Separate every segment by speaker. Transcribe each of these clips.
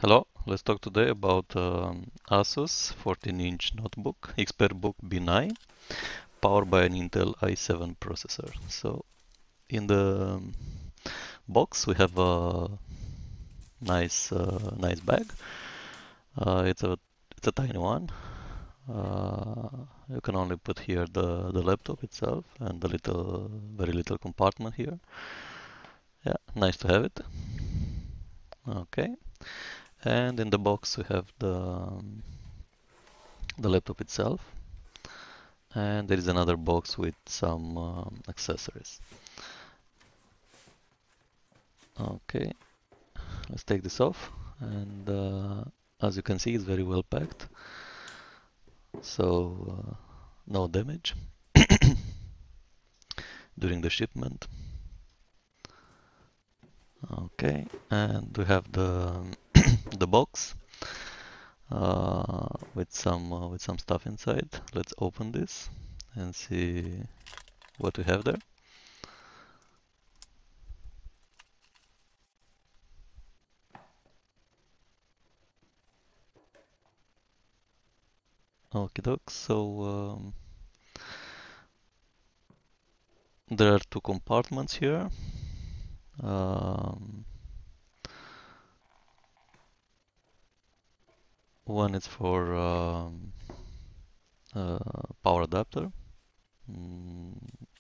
Speaker 1: Hello, let's talk today about Asus 14-inch notebook, ExpertBook B9, powered by an Intel i7 processor. So in the box we have a nice bag. It's a tiny one. You can only put here the laptop itself and the very little compartment here. Yeah, nice to have it. Okay, and in the box we have the laptop itself. And there is another box with some accessories. Okay, let's take this off, and as you can see, it's very well packed, so no damage during the shipment. Okay, and we have the the box with some stuff inside. Let's open this and see what we have there. Okay, doc. So there are two compartments here. Um, One is for power adapter. Mm,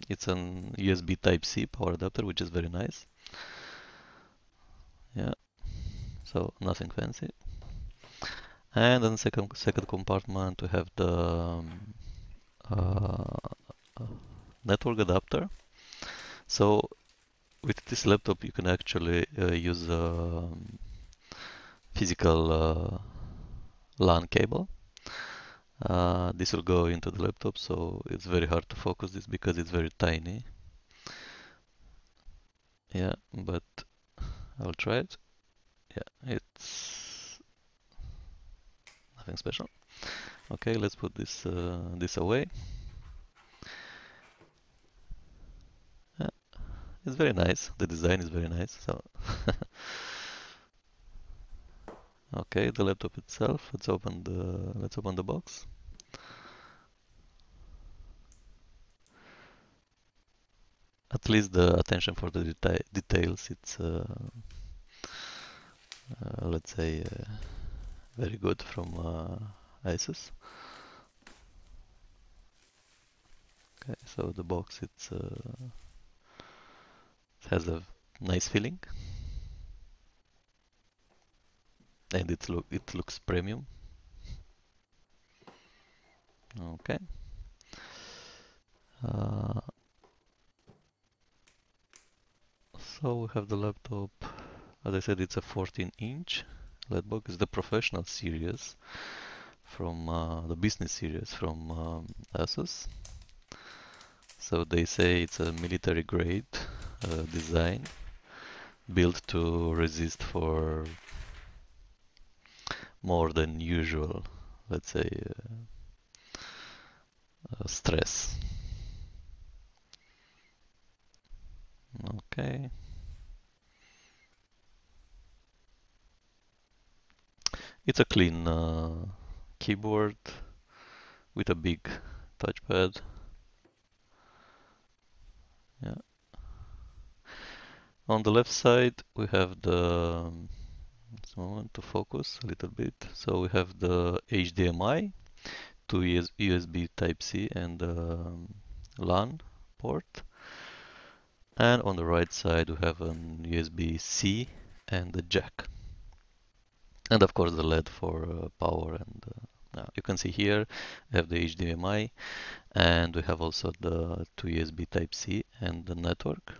Speaker 1: it's an USB Type-C power adapter, which is very nice. Yeah, so nothing fancy. And then second compartment we have the uh, network adapter. So with this laptop you can actually use a physical LAN cable. This will go into the laptop, so it's very hard to focus this because it's very tiny. Yeah, but I'll try it. Yeah, it's nothing special. Okay, let's put this away. Yeah, it's very nice. The design is very nice. So, okay, the laptop itself. Let's open the box. At least the attention for the details. It's let's say very good from Asus. Okay, so the box it has a nice feeling, and it looks premium. Okay. Uh, so we have the laptop. As I said, it's a 14-inch netbook. It's the professional series from the business series from Asus. So they say it's a military grade design built to resist for more than usual, let's say, stress. Okay. It's a clean keyboard with a big touchpad. Yeah. On the left side, we have the just a moment to focus a little bit. So we have the HDMI, two USB Type-C and LAN port. And on the right side we have an USB-C and a jack. And of course the LED for power and you can see here we have the HDMI and we have also the two USB Type-C and the network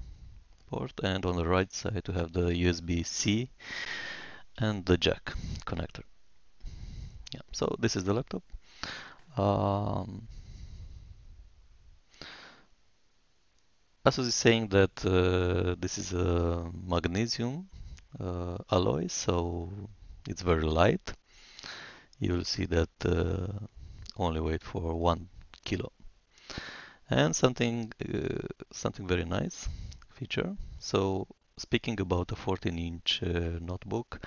Speaker 1: port. And on the right side we have the USB-C and the jack connector. Yeah, so this is the laptop. Um, Asus is saying that this is a magnesium alloy, so it's very light. You will see that only weight for 1 kilo. And something very nice feature. So speaking about a 14-inch notebook,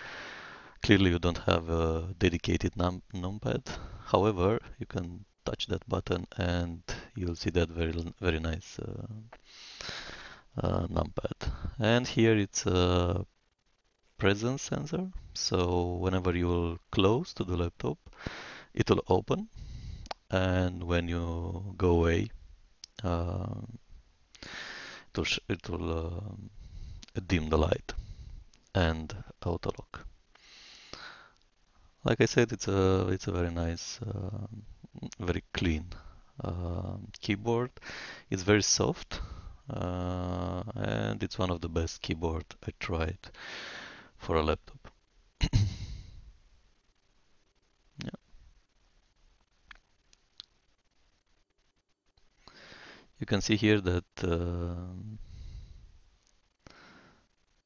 Speaker 1: Clearly you don't have a dedicated numpad. However, you can touch that button and you'll see that very nice numpad. And here it's a presence sensor. So whenever you will close to the laptop, it will open, and when you go away, um, it will dim the light and auto lock. Like I said, it's a very nice, very clean keyboard. It's very soft, and it's one of the best keyboard I tried for a laptop. Yeah, you can see here that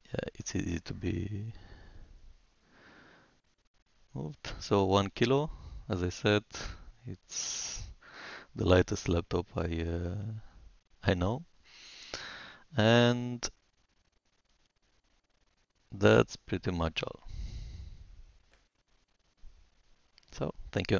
Speaker 1: yeah, it's easy to be moved. So 1 kilo, as I said, it's the lightest laptop I know, and that's pretty much all. So thank you.